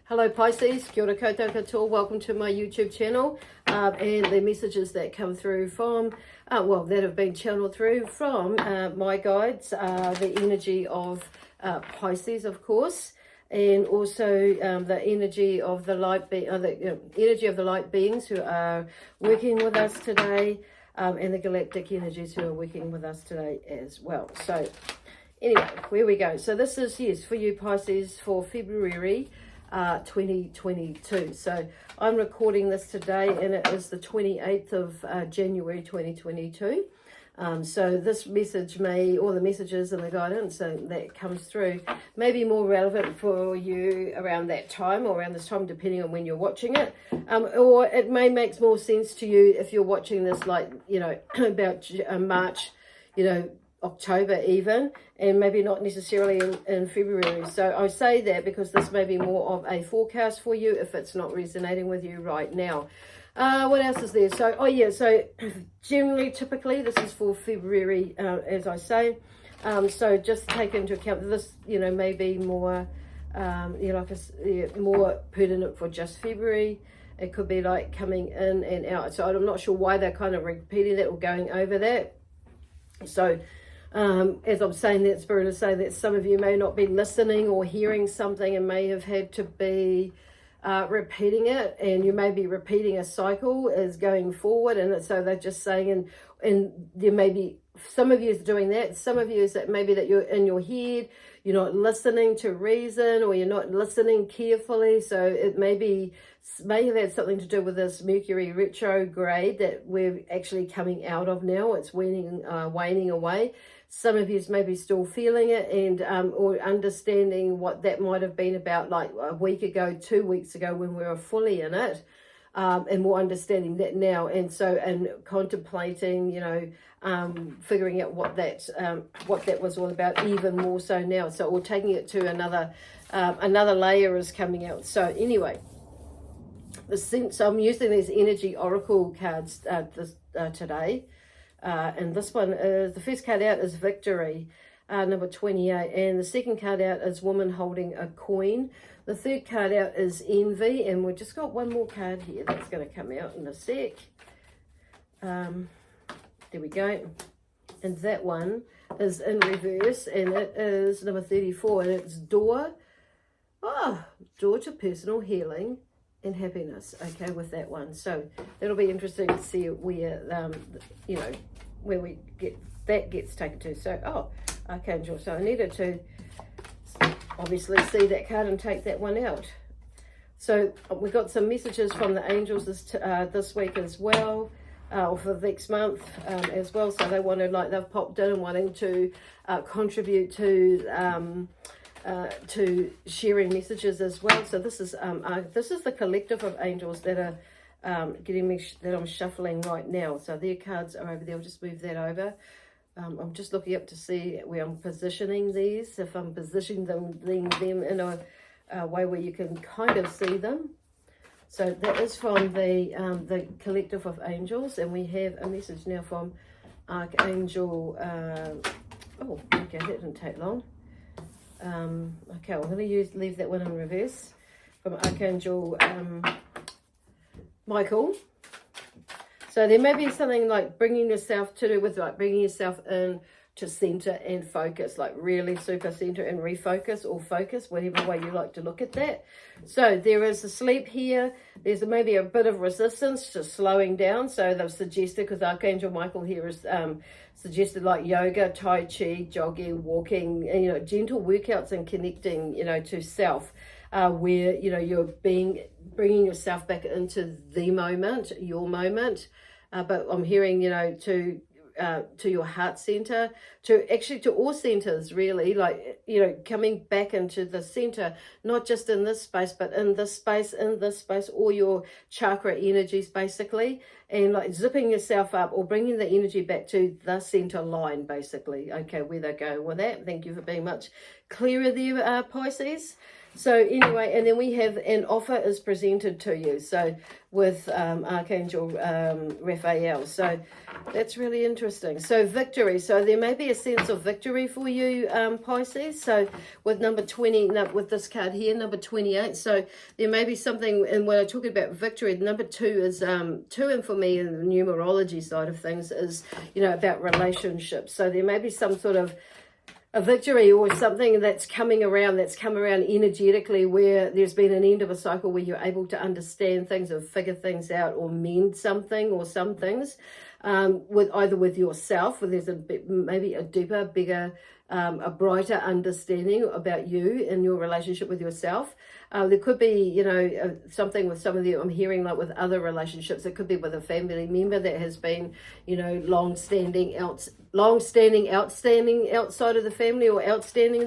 Hello Pisces, kia ora koutou katoa, welcome to my YouTube channel and the messages that come through from, that have been channeled through from my guides, the energy of Pisces of course, and also the energy of the energy of the light beings who are working with us today, and the galactic energies who are working with us today as well. So anyway, where we go. So this is, yes, for you Pisces for February 2022. So I'm recording this today and it is the 28th of January 2022. So this message or the messages and the guidance that comes through may be more relevant for you around that time or around this time, depending on when you're watching it. Or it may make more sense to you if you're watching this about March, October even, and maybe not necessarily in February. So I say that because this may be more of a forecast for you if it's not resonating with you right now. What else is there? So generally, typically, this is for February, as I say. So just take into account that this, may be more, more pertinent for just February. It could be like coming in and out. So I'm not sure why they're kind of repeating that or going over that. So as I'm saying that, Spirit is saying that some of you may not be listening or hearing something and may have had to be repeating it, and you may be repeating a cycle as going forward, and so they're just saying, and there may be some of you is doing that, some of you is that maybe that you're in your head, you're not listening to reason, or you're not listening carefully. So it may have had something to do with this Mercury retrograde that we're actually coming out of now. It's waning away. Some of you is maybe still feeling it and or understanding what that might have been about like a week ago, 2 weeks ago when we were fully in it, and more understanding that now. And contemplating, figuring out what that was all about even more so now. So we're taking it to another layer is coming out. So anyway, so I'm using these energy oracle cards today. And this one is, the first card out is Victory, number 28. And the second card out is Woman Holding a Coin. The third card out is Envy. And we've just got one more card here that's going to come out in a sec. There we go. And that one is in reverse. And it is number 34. And it's Door to Personal Healing and Happiness, okay, with that one. So that'll be interesting to see where where that gets taken to. So Archangel, so I needed to obviously see that card and take that one out. So we got some messages from the angels this week as well, or for the next month as well. So they they've popped in and wanting to contribute to sharing messages as well. So this is the collective of angels that are getting me, that I'm shuffling right now. So their cards are over there. I'll just move that over. I'm just looking up to see where I'm positioning these, if I'm positioning them in a way where you can kind of see them. So that is from the collective of angels, and we have a message now from Archangel. Okay, that didn't take long. Okay, I'm going to leave that one in reverse, from Archangel Michael. So there may be something like bringing yourself in to center and focus, like really super center and refocus or focus, whatever way you like to look at that. So there is a sleep here. There's maybe a bit of resistance to slowing down. So they've suggested, because Archangel Michael here is suggested like yoga, tai chi, jogging, walking, and, gentle workouts and connecting, to self, where, you're bringing yourself back into the moment, your moment. But I'm hearing, to your heart center, to all centers really, like, coming back into the center, not just in this space, but in this space, all your chakra energies basically, and like zipping yourself up or bringing the energy back to the center line, basically. Okay, where they're going with that. Thank you for being much clearer there, Pisces. So anyway, and then we have an offer is presented to you. So with Archangel Raphael. So that's really interesting. So victory. So there may be a sense of victory for you, Pisces. So with number 20, with this card here, number 28. So there may be something, and when I talk about victory, number 2 is, 2, and for me in the numerology side of things is, about relationships. So there may be some sort of a victory or something that's come around energetically, where there's been an end of a cycle where you're able to understand things or figure things out or mend something or some things with yourself, where there's maybe a deeper, bigger, a brighter understanding about you and your relationship with yourself. There could be, something with some of the, I'm hearing like with other relationships, it could be with a family member that has been, outstanding outside of the family, or outstanding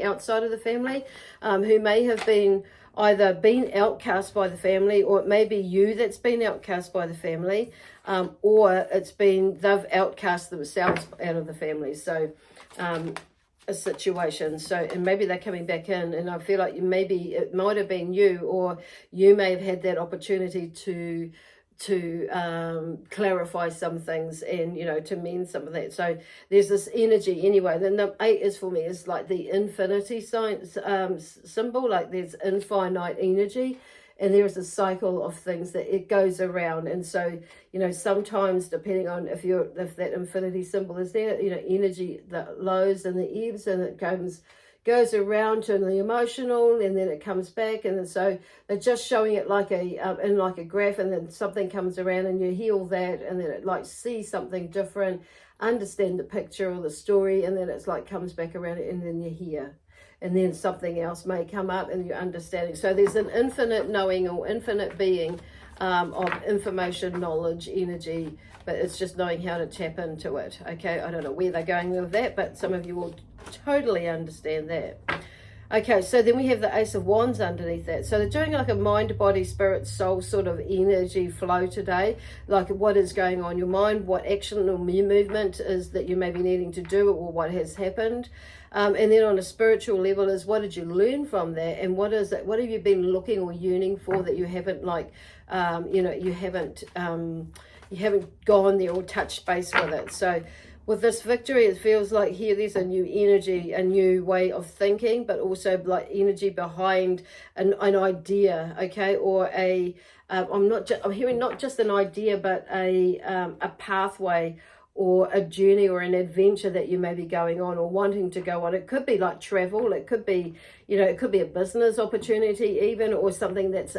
outside of the family, who may have been either been outcast by the family, or it may be you that's been outcast by the family, or they've outcast themselves out of the family. So a situation. So, and maybe they're coming back in, and I feel like it might have been you, or you may have had that opportunity to clarify some things and to mend some of that. So there's this energy anyway. Then the 8 is for me is like the infinity symbol, like there's infinite energy, and there is a cycle of things that it goes around. And so sometimes depending on if that infinity symbol is there, energy, the lows and the ebbs, and it goes around to the emotional, and then it comes back. And then so they're just showing it like in like a graph, and then something comes around and you heal that, and then it like see something different, understand the picture or the story, and then it's like comes back around, and then you're here, and then something else may come up and you're understanding. So there's an infinite knowing or infinite being of information, knowledge, energy, but it's just knowing how to tap into it. Okay, I don't know where they're going with that, but some of you will totally understand that. Okay, so then we have the Ace of Wands underneath that. So they're doing like a mind, body, spirit, soul sort of energy flow today. Like what is going on in your mind, what action or movement is that you may be needing to do, or what has happened. And then on a spiritual level is, what did you learn from that? And what is it? What have you been looking or yearning for that you haven't you haven't gone there or touched base with it? So with this victory, it feels like here there's a new energy, a new way of thinking, but also like energy behind an idea, okay, or I'm hearing not just an idea, but a pathway or a journey or an adventure that you may be going on or wanting to go on. It could be like travel, it could be, it could be a business opportunity even, or something that's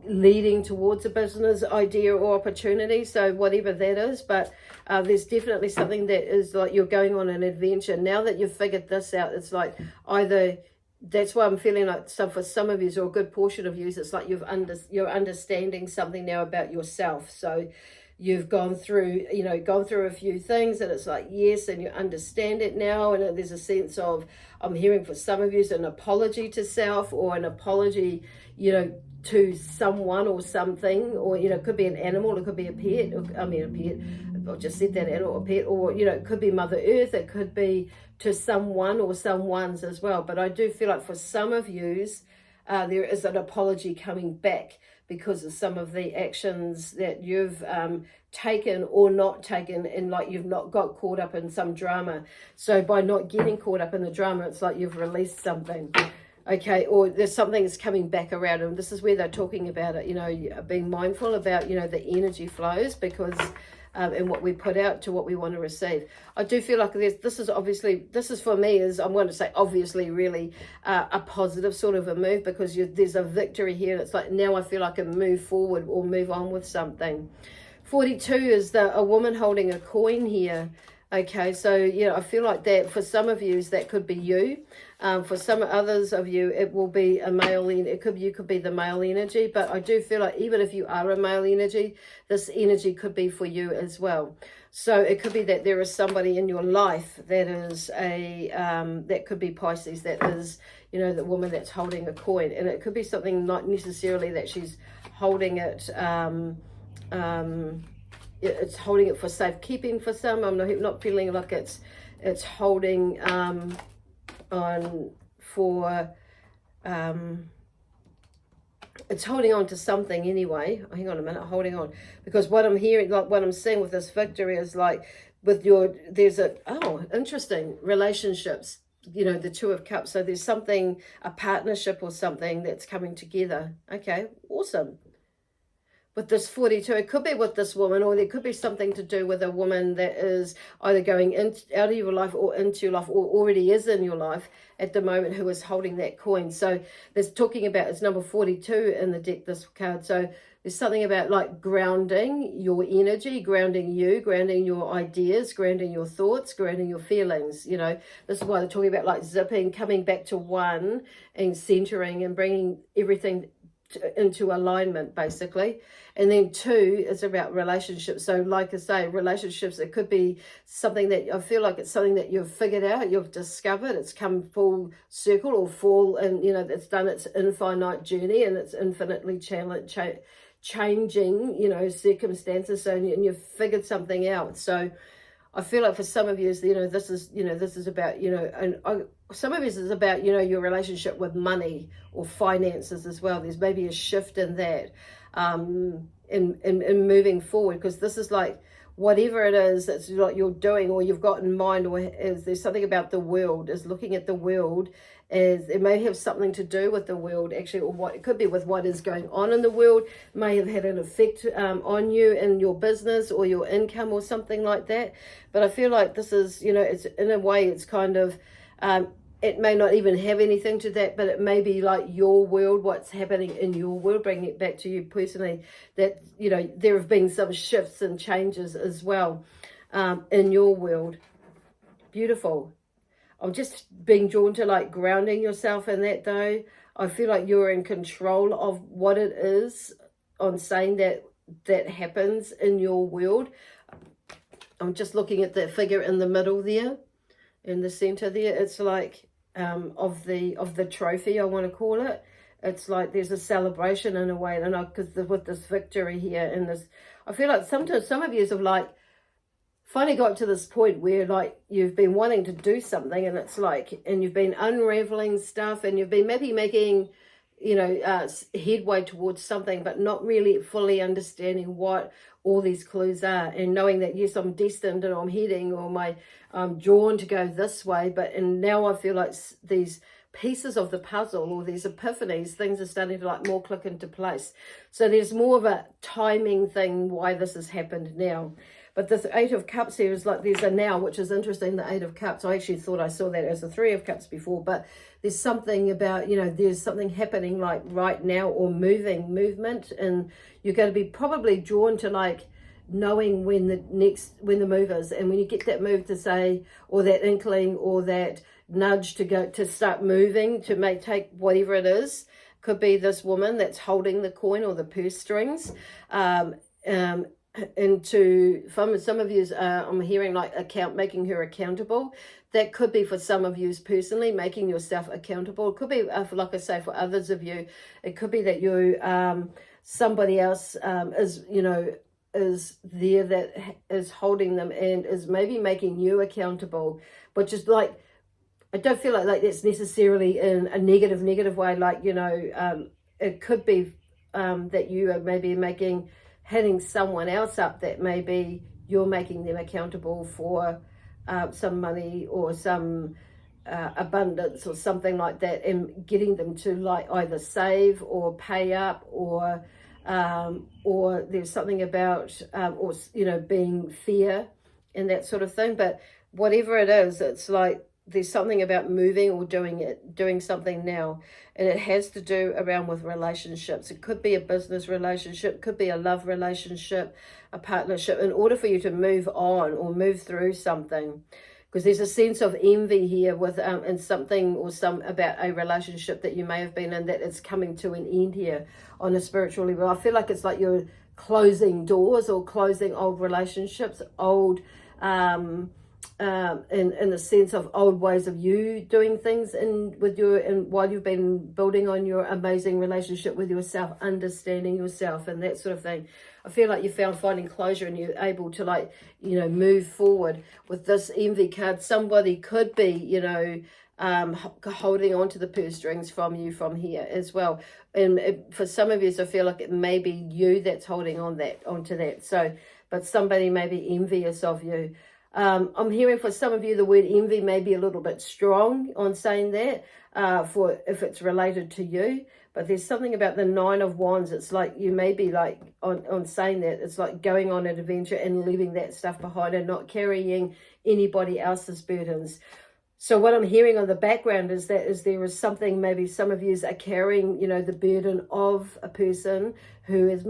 leading towards a business idea or opportunity. So whatever that is, but there's definitely something that is like you're going on an adventure. Now that you've figured this out, it's like either, that's why I'm feeling like for some of you, or a good portion of you, it's like you're understanding something now about yourself. So you've gone through a few things, and it's like, yes, and you understand it now. And there's a sense of, I'm hearing for some of you, an apology to self, or an apology, to someone or something, or, it could be an animal, it could be a pet, I just said that, animal or pet, or, it could be Mother Earth, it could be to someone or someone's as well. But I do feel like for some of yous, there is an apology coming back because of some of the actions that you've taken or not taken, and like you've not got caught up in some drama. So by not getting caught up in the drama, it's like you've released something. Okay, or there's something that's coming back around, and this is where they're talking about it, being mindful about, the energy flows, because and what we put out to what we want to receive. I do feel like this is for me, is I'm going to say obviously really a positive sort of a move, because there's a victory here. It's like, now I feel I can move forward or move on with something. 42 is a woman holding a coin here. Okay, so I feel like that for some of you, that could be you. For some others of you, it will be a male. You could be the male energy, but I do feel like even if you are a male energy, this energy could be for you as well. So it could be that there is somebody in your life that is that could be Pisces, that is, the woman that's holding a coin, and it could be something not necessarily that she's holding it. it's holding it for safekeeping for some. I'm not feeling like it's holding on for it's holding on to something anyway. Hang on a minute, holding on, because what I'm hearing, like what I'm seeing with this victory is like with your, there's a, oh, interesting, relationships, you know, the Two of Cups. So there's something, a partnership or something that's coming together. Okay, awesome. With this 42, it could be with this woman, or there could be something to do with a woman that is either going out of your life or into your life, or already is in your life at the moment, who is holding that coin. So there's talking about, it's number 42 in the deck, this card. So there's something about like grounding your energy, grounding you, grounding your ideas, grounding your thoughts, grounding your feelings. You know, this is why they're talking about like zipping, coming back to one and centering and bringing everything into alignment, basically. And then 2 is about relationships. So like I say, relationships, it could be something that I feel like it's something that you've figured out, you've discovered, it's come full circle or full, and you know, it's done its infinite journey, and it's infinitely changing, you know, circumstances. So, and you've figured something out. So I feel like for some of you, you know, this is about, you know, and some of it is about, you know, your relationship with money or finances as well. There's maybe a shift in that, in moving forward, because this is like whatever it is that's like you're doing or you've got in mind, or is there's something about the world, is looking at the world as it may have something to do with the world actually, or what it could be with what is going on in the world, may have had an effect on you and your business or your income or something like that. But I feel like this is, you know, it's in a way, it's kind of, it may not even have anything to that, but it may be like your world, what's happening in your world, bringing it back to you personally, that, you know, there have been some shifts and changes as well in your world. Beautiful. I'm just being drawn to like grounding yourself in that though. I feel like you're in control of what it is on saying that happens in your world. I'm just looking at that figure in the middle there, in the center there. It's like of the trophy, I want to call it. It's like there's a celebration in a way, and because with this victory here and this, I feel like sometimes some of you have like finally got to this point where like you've been wanting to do something, and it's like, and you've been unraveling stuff, and you've been maybe making, you know, headway towards something, but not really fully understanding what all these clues are, and knowing that yes, I'm destined and I'm heading, or I'm drawn to go this way, and now I feel like these pieces of the puzzle, or these epiphanies, things are starting to like more click into place. So there's more of a timing thing why this has happened now. But this 8 of Cups here is like there's a now, which is interesting, the 8 of Cups. I actually thought I saw that as the 3 of Cups before, but there's something about, you know, there's something happening like right now, or movement, and you're going to be probably drawn to like knowing when the move is, and when you get that move to say, or that inkling, or that nudge to start moving, to take whatever it is. Could be this woman that's holding the coin or the purse strings, into some of you, I'm hearing like making her accountable. That could be for some of you personally, making yourself accountable. It could be, like I say, for others of you, it could be that you, somebody else is, you know, is there that is holding them and is maybe making you accountable, but just like, I don't feel like that's necessarily in a negative way. Like, you know, it could be that you are maybe hitting someone else up, that maybe you're making them accountable for some money or some abundance or something like that, and getting them to like either save or pay up, or there's something about or, you know, being fear and that sort of thing. But whatever it is, it's like there's something about moving or doing something now, and it has to do around with relationships. It could be a business relationship, could be a love relationship, a partnership, in order for you to move on or move through something. Because there's a sense of envy here with and something or some about a relationship that you may have been in, that it's coming to an end here on a spiritual level. I feel like it's like you're closing doors or closing old relationships, old in the sense of old ways of you doing things and while you've been building on your amazing relationship with yourself, understanding yourself and that sort of thing. I feel like you found finding closure and you're able to, like, you know, move forward with this Envy card. Somebody could be, you know, holding on to the purse strings from you from here as well. And for some of you, I feel like it may be you that's holding onto that. So, but somebody may be envious of you. I'm hearing for some of you the word envy may be a little bit strong on saying that for if it's related to you. But there's something about the Nine of Wands. It's like you may be like on saying that it's like going on an adventure and leaving that stuff behind and not carrying anybody else's burdens. So what I'm hearing on the background is there is something, maybe some of you are carrying, you know, the burden of a person who is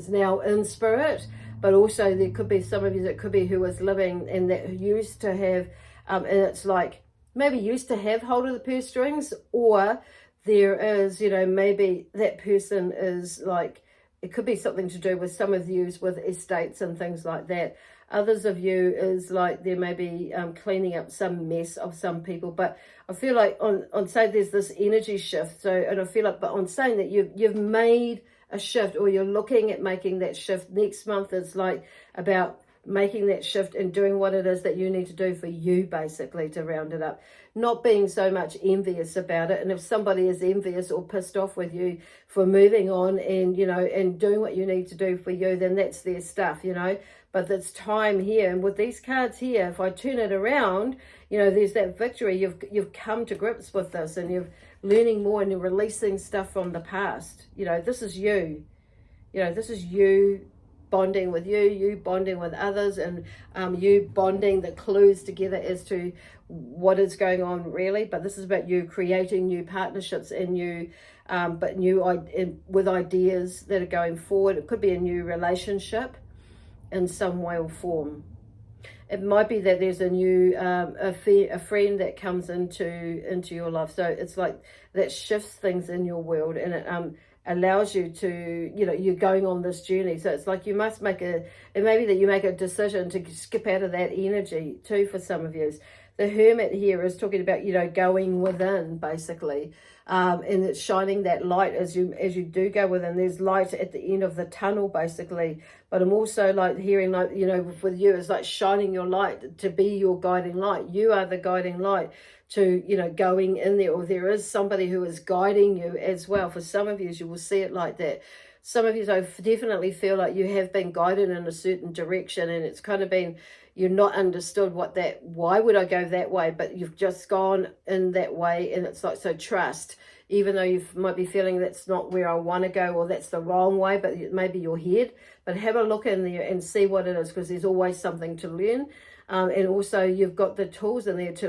now in spirit, but also there could be some of you that could be who is living and that used to have, and it's like maybe used to have hold of the purse strings, or there is, you know, maybe that person is like, it could be something to do with some of you with estates and things like that. Others of you is like there may be cleaning up some mess of some people. But I feel like on say there's this energy shift. So, and I feel like, but on saying that you've made a shift, or you're looking at making that shift next month, is like about making that shift and doing what it is that you need to do for you, basically, to round it up. Not being so much envious about it. And if somebody is envious or pissed off with you for moving on and, you know, and doing what you need to do for you, then that's their stuff, you know. But it's time here, and with these cards here, if I turn it around, you know, there's that victory. You've come to grips with this, and you're learning more, and you're releasing stuff from the past. You know, this is you. You know, this is you bonding with you bonding with others, and you bonding the clues together as to what is going on really. But this is about you creating new partnerships and with ideas that are going forward. It could be a new relationship in some way or form. It might be that there's a new a friend that comes into your life. So it's like that shifts things in your world, and it allows you to, you know, you're going on this journey. So it's like you must it may be that you make a decision to skip out of that energy too. For some of you, the Hermit here is talking about, you know, going within, basically, and it's shining that light as you do go within. There's light at the end of the tunnel, basically. But I'm also like hearing, like, you know, with you, it's like shining your light to be your guiding light. You are the guiding light to, you know, going in there, or there is somebody who is guiding you as well. For some of you, you will see it like that. Some of you, I definitely feel like you have been guided in a certain direction, and it's kind of been, you're not understood why would I go that way, but you've just gone in that way, and it's like, so trust, even though you might be feeling that's not where I want to go, or that's the wrong way, but maybe your head, but have a look in there and see what it is, because there's always something to learn. And also you've got the tools in there to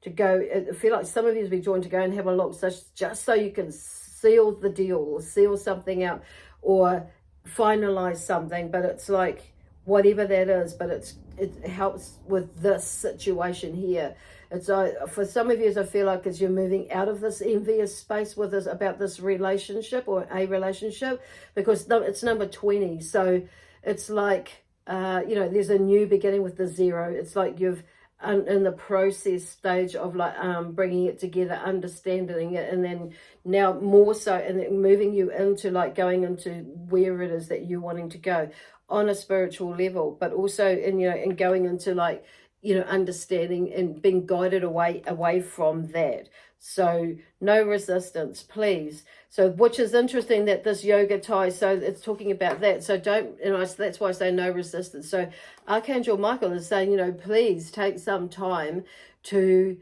go. I feel like some of you will be joined to go and have a look, just so you can seal the deal, or seal something out, or finalize something. But it's like, whatever that is, but it helps with this situation here. It's for some of you, I feel like, as you're moving out of this envious space with this, about this relationship or a relationship, because it's number 20. So it's like, you know, there's a new beginning with the 0. It's like you've in the process stage of like bringing it together, understanding it, and then now more so, and then moving you into like going into where it is that you're wanting to go on a spiritual level, but also in, you know, and going into like, you know, understanding and being guided away from that. So no resistance, please. So, which is interesting that this yoga tie, so it's talking about that. So don't, you know, that's why I say no resistance. So Archangel Michael is saying, you know, please take some time to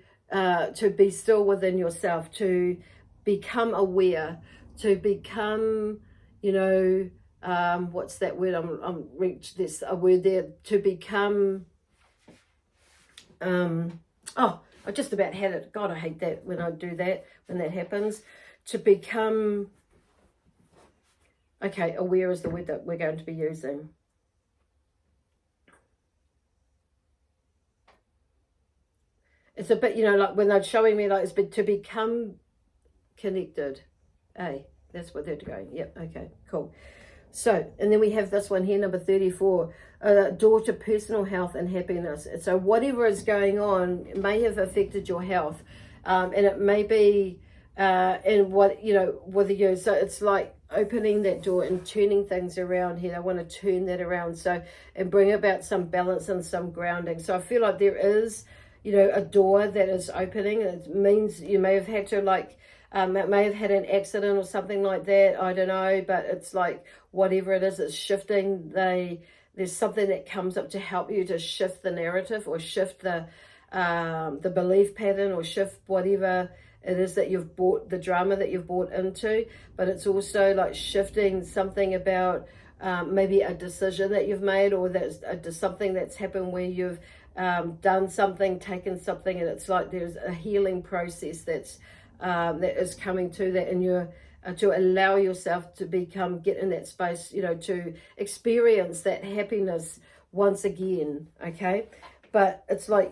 be still within yourself, to become aware, to become, you know, what's that word? I'm reached this a word there, to become. I just about had it. God, I hate that when I do that, when that happens. To become, okay, aware is the word that we're going to be using. It's a bit, you know, like when they're showing me, like, it's to become connected. Hey, that's what they're going. Yep, okay, cool. So, and then we have this one here, number 34, door to personal health and happiness. So whatever is going on may have affected your health, and it may be and what, you know, whether you, so it's like opening that door and turning things around here. I want to turn that around, so, and bring about some balance and some grounding. So I feel like there is, you know, a door that is opening. It means you may have had to, like, it may have had an accident or something like that. I don't know, but it's like whatever it is, it's shifting. There's something that comes up to help you to shift the narrative, or shift the belief pattern, or shift whatever it is that you've bought, the drama that you've bought into. But it's also like shifting something about maybe a decision that you've made, or that's something that's happened where you've done something, taken something, and it's like there's a healing process that's that is coming to that, and you're to allow yourself to get in that space, you know, to experience that happiness once again. Okay, but it's like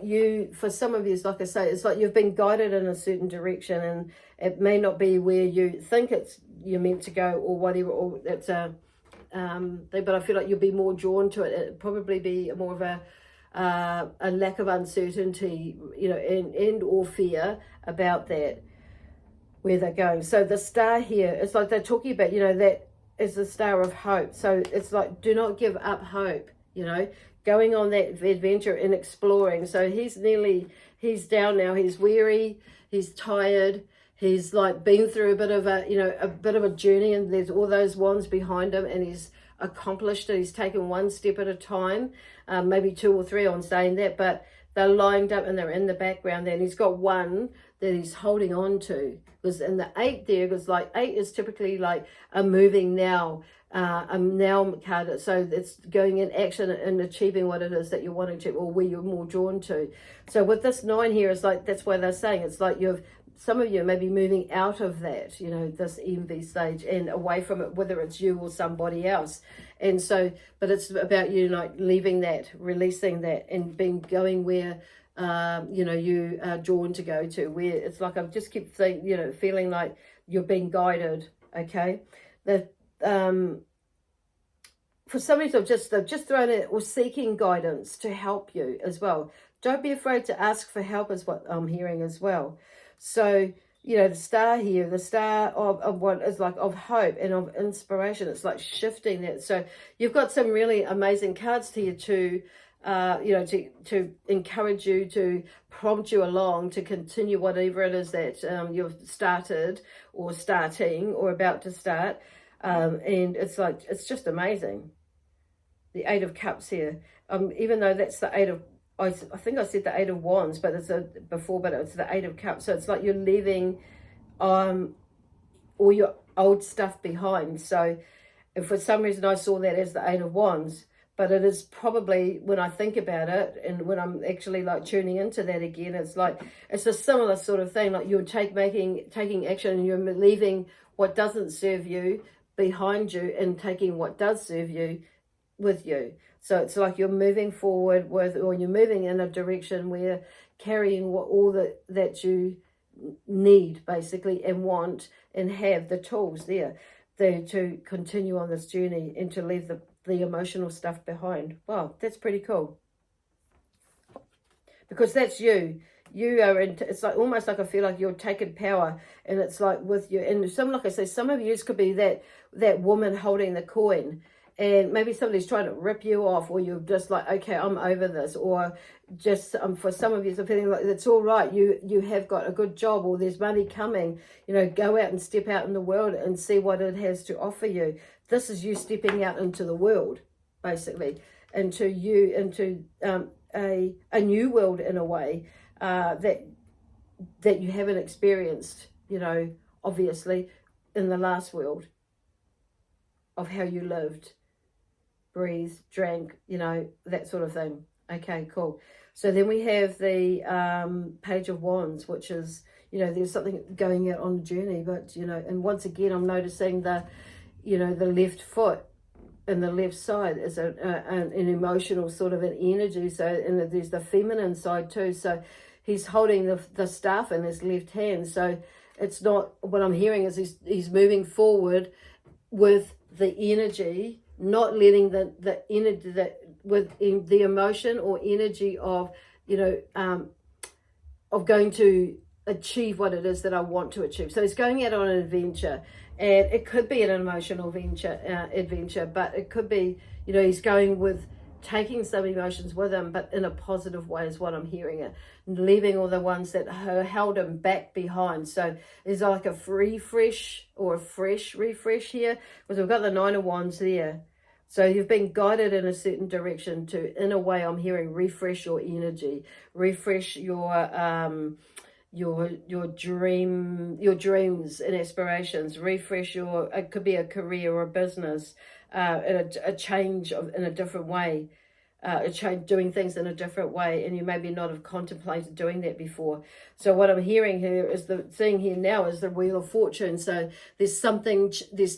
for some of you, it's like I say, it's like you've been guided in a certain direction, and it may not be where you think you're meant to go, or whatever, or it's a thing, but I feel like you'll be more drawn to it. It'd probably be more of a lack of uncertainty, you know, and or fear about that, where they're going. So the star here, it's like they're talking about, you know, that is the star of hope. So it's like, do not give up hope, you know, going on that adventure and exploring. So he's down now, he's weary, he's tired, he's like been through a bit of a journey, and there's all those wands behind him, and he's accomplished it. He's taken one step at a time, maybe two or three on saying that, but they're lined up and they're in the background there, and he's got one that he's holding on to. Because in the 8 there, because like 8 is typically like a moving now, a now card. So it's going in action and achieving what it is that you're wanting to, or where you're more drawn to. So with this 9 here, it's like, that's why they're saying, it's like some of you may be moving out of that, you know, this envy stage, and away from it, whether it's you or somebody else. And so, but it's about you like leaving that, releasing that, and going where, you know, you are drawn to go to, where it's like, I've just kept saying, you know, feeling like you're being guided. Okay. That, for some reason, they've just thrown it, or seeking guidance to help you as well. Don't be afraid to ask for help, is what I'm hearing as well. So, you know, the star here, the star of what is like of hope and of inspiration. It's like shifting that. So you've got some really amazing cards here to, you know, to encourage you, to prompt you along, to continue whatever it is that you've started, or starting, or about to start. And it's like, it's just amazing. The 8 of Cups here. Even though that's the 8 of, I think I said the 8 of Wands, but it's before, but it's the 8 of Cups. So it's like you're leaving all your old stuff behind. So if for some reason I saw that as the 8 of Wands, but it is probably, when I think about it, and when I'm actually like tuning into that again, it's like, it's a similar sort of thing. Like you're taking action, and you're leaving what doesn't serve you behind you, and taking what does serve you with you. So it's like you're moving forward with, or you're moving in a direction where carrying all that you need, basically, and want, and have the tools there to continue on this journey, and to leave the emotional stuff behind. Wow, that's pretty cool. Because that's you. You are in, it's like almost like I feel like you're taking power, and it's like with you. And like I say, some of you could be that woman holding the coin, and maybe somebody's trying to rip you off, or you're just like, okay, I'm over this. Or just for some of you, it's feeling like it's all right. You have got a good job, or there's money coming. You know, go out and step out in the world and see what it has to offer you. This is you stepping out into the world, basically, into a new world in a way that you haven't experienced, you know, obviously in the last world, of how you lived, breathed, drank, you know, that sort of thing. Okay, cool. So then we have the Page of Wands, which is, you know, there's something going out on a journey, but, you know, and once again, I'm noticing the left foot and the left side is an emotional sort of an energy. So, and there's the feminine side too. So he's holding the staff in his left hand. So it's not, what I'm hearing is he's moving forward with the energy, not letting the energy within the emotion or energy of, of going to achieve what it is that I want to achieve. So he's going out on an adventure, and it could be an emotional adventure, but it could be, he's going with taking some emotions with him, but in a positive way is what I'm hearing it, leaving all the ones that held him back behind. So there's like a refresh or a fresh refresh here, because we've got the Nine of Wands there. So you've been guided in a certain direction to, in a way, I'm hearing refresh your energy, refresh your dreams and aspirations, refresh it could be a career or a business, a change in a different way, doing things in a different way, and you maybe not have contemplated doing that before. So what I'm hearing here is, the thing here now is the Wheel of Fortune. So there's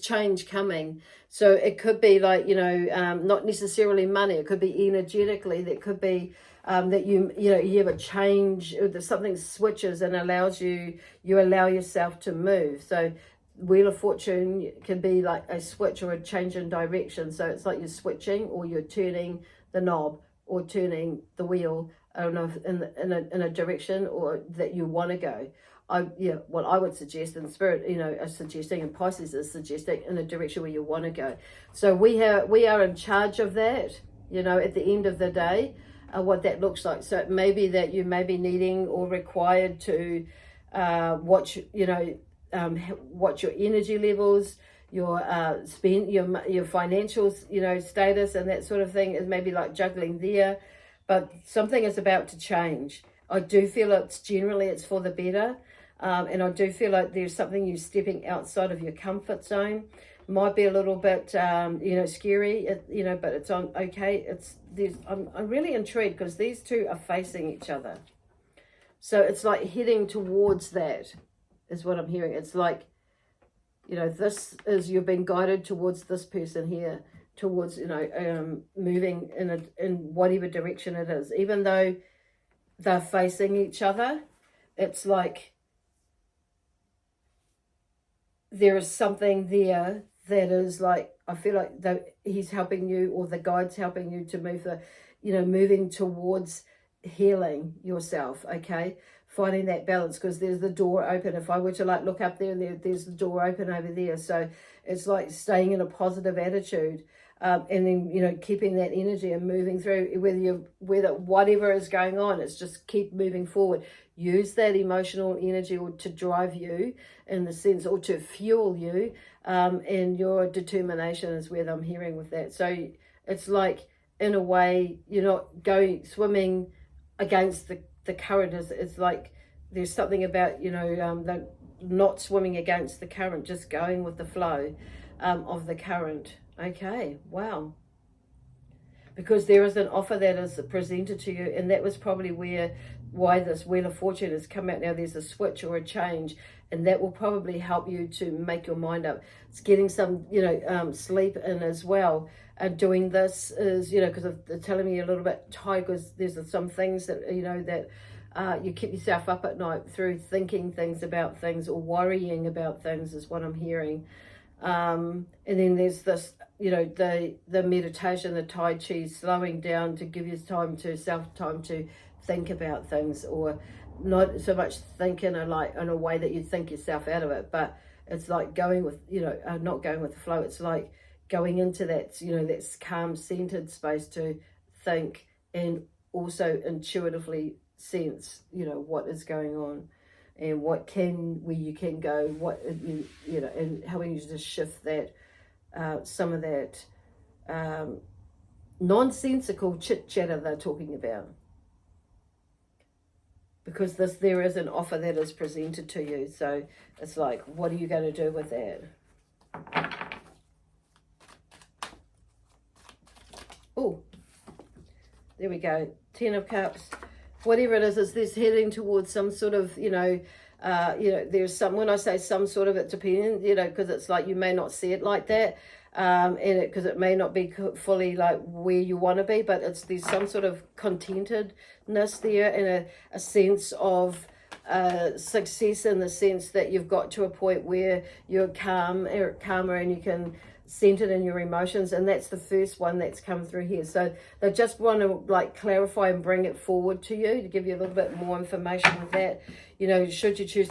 change coming. So it could be like, not necessarily money, it could be energetically, that could be that you have a change, something switches and allows you allow yourself to move. So Wheel of Fortune can be like a switch or a change in direction. So it's like you're switching, or you're turning the knob, or turning the wheel, I don't know, in a direction or that you want to go. What I would suggest in Spirit, is suggesting, and Pisces is suggesting, in a direction where you want to go. So we are in charge of that, at the end of the day, what that looks like. So it may be that you may be needing or required to watch your energy levels, your financial, status, and that sort of thing, is maybe like juggling there. But something is about to change. I do feel it's for the better. And I do feel like there's something you stepping outside of your comfort zone. Might be a little bit, scary, but it's okay. I'm really intrigued, because these two are facing each other. So it's like heading towards that, is what I'm hearing. It's like, this is, you've been guided towards this person here, towards, moving in whatever direction it is. Even though they're facing each other, it's like there is something there that is like, I feel like he's helping you, or the guide's helping you to move moving towards healing yourself, okay? Finding that balance, because there's the door open. If I were to look up there, there's the door open over there. So it's like staying in a positive attitude, and then, keeping that energy and moving through, whether whatever is going on, it's just keep moving forward. Use that emotional energy, or to drive you in the sense, or to fuel you, and your determination is where I'm hearing with that. So it's like, in a way, you're not swimming against the current. It's like there's something about, the not swimming against the current, just going with the flow of the current. Okay, wow. Because there is an offer that is presented to you, and that was probably why this Wheel of Fortune has come out now. There's a switch or a change, and that will probably help you to make your mind up. It's getting some, sleep in as well. And doing this is, because they're telling me a little bit tired, because there's some things that, that you keep yourself up at night through thinking things about things, or worrying about things, is what I'm hearing. And then there's this, the meditation, the Tai Chi, slowing down to give you time to think about things, or not so much thinking in a way that you think yourself out of it, but it's like going with, not going with the flow. It's like going into that, that calm, centered space to think, and also intuitively sense, what is going on, and where you can go, and how you just shift that, some of that nonsensical chit chatter they're talking about. Because there is an offer that is presented to you. So it's like, what are you going to do with that? Oh, there we go. 10 of Cups. Whatever it is this heading towards some sort of, there's some, when I say some sort of, it depends, because it's like you may not see it like that. Because it may not be fully like where you want to be, but there's some sort of contentedness there, and a sense of success, in the sense that you've got to a point where you're calmer, and you can centered in your emotions, and that's the first one that's come through here. So they just want to like clarify and bring it forward to you to give you a little bit more information with that. You know, should you choose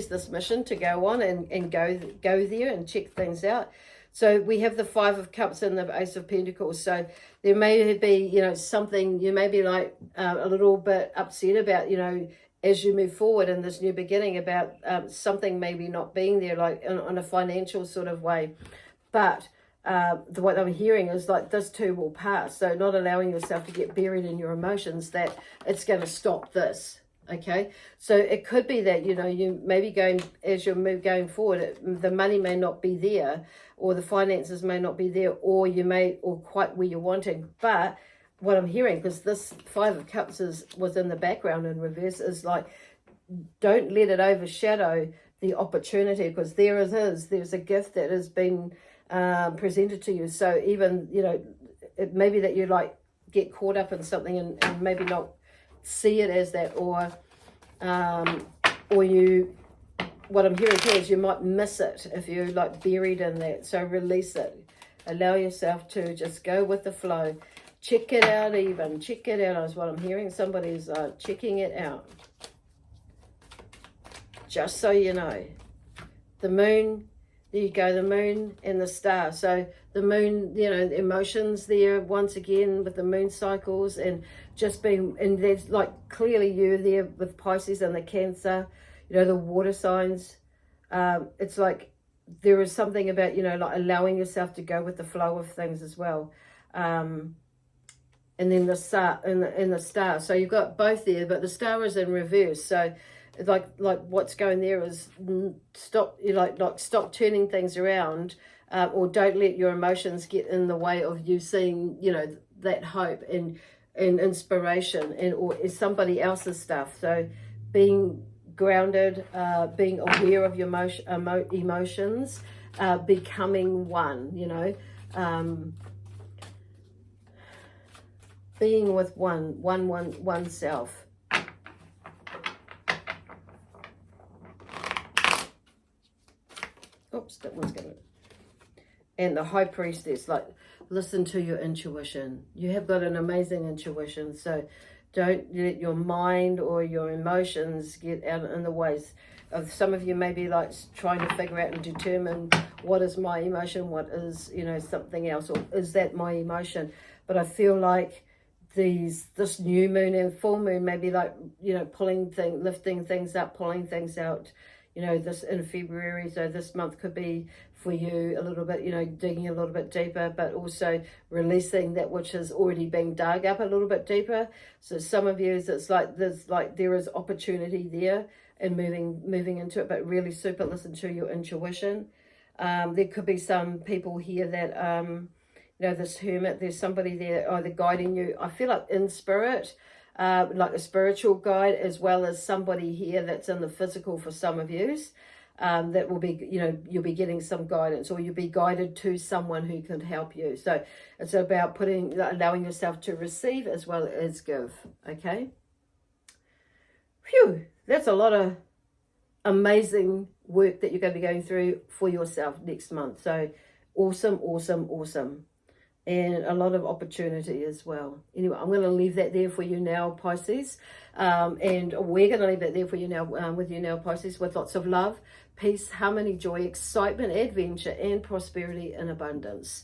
this mission to go on and go there and check things out. So we have the Five of Cups and the Ace of Pentacles. So there may be, you know, something you may be like a little bit upset about, you know, as you move forward in this new beginning, about something maybe not being there, like in a financial sort of way. But what I'm hearing is like this too will pass. So not allowing yourself to get buried in your emotions, that it's going to stop this. Okay, so it could be that, you know, you maybe as you move going forward, the money may not be there, or the finances may not be there, or quite where you're wanting. But what I'm hearing, because this Five of Cups was in the background in reverse, is like, don't let it overshadow the opportunity, because there's a gift that has been presented to you. So even, you know, it may be that you like get caught up in something and maybe not see it as that, or what I'm hearing here is you might miss it if you're like buried in that. So release it, allow yourself to just go with the flow, check it out, check it out is what I'm hearing. Somebody's checking it out, just so you know. The moon, there you go, the moon and the star. So the moon, you know, the emotions there once again with the moon cycles, and just being, and there's like clearly you there with Pisces and the Cancer, you know, the water signs. It's like there is something about, you know, like allowing yourself to go with the flow of things as well. And then the star and the star. So you've got both there, but the star is in reverse. So like what's going there is stop turning things around, or don't let your emotions get in the way of you seeing, you know, that hope and inspiration or is somebody else's stuff. So being grounded, being aware of your emotions, becoming one, you know, being with oneself. Oops, that one's going to... And the High Priestess, like, listen to your intuition. You have got an amazing intuition, so don't let your mind or your emotions get out in the ways of... Some of you may be like trying to figure out and determine what is my emotion, what is, you know, something else, or is that my emotion? But I feel like this new moon and full moon may be like, you know, lifting things up, pulling things out, you know, this in February. So this month could be for you a little bit, you know, digging a little bit deeper, but also releasing that which has already been dug up a little bit deeper. So some of you, it's like there is opportunity there and moving into it, but really super listen to your intuition. There could be some people here that, you know, this Hermit, there's somebody there either guiding you, I feel like in spirit, like a spiritual guide, as well as somebody here that's in the physical for some of you, that will be, you know, you'll be getting some guidance, or you'll be guided to someone who can help you. So it's about allowing yourself to receive as well as give. Okay. Phew, that's a lot of amazing work that you're going to be going through for yourself next month. So awesome, awesome, awesome. And a lot of opportunity as well. Anyway, I'm going to leave that there for you now, Pisces. And we're going to leave that there for you now, with you now, Pisces, with lots of love, peace, harmony, joy, excitement, adventure, and prosperity and abundance.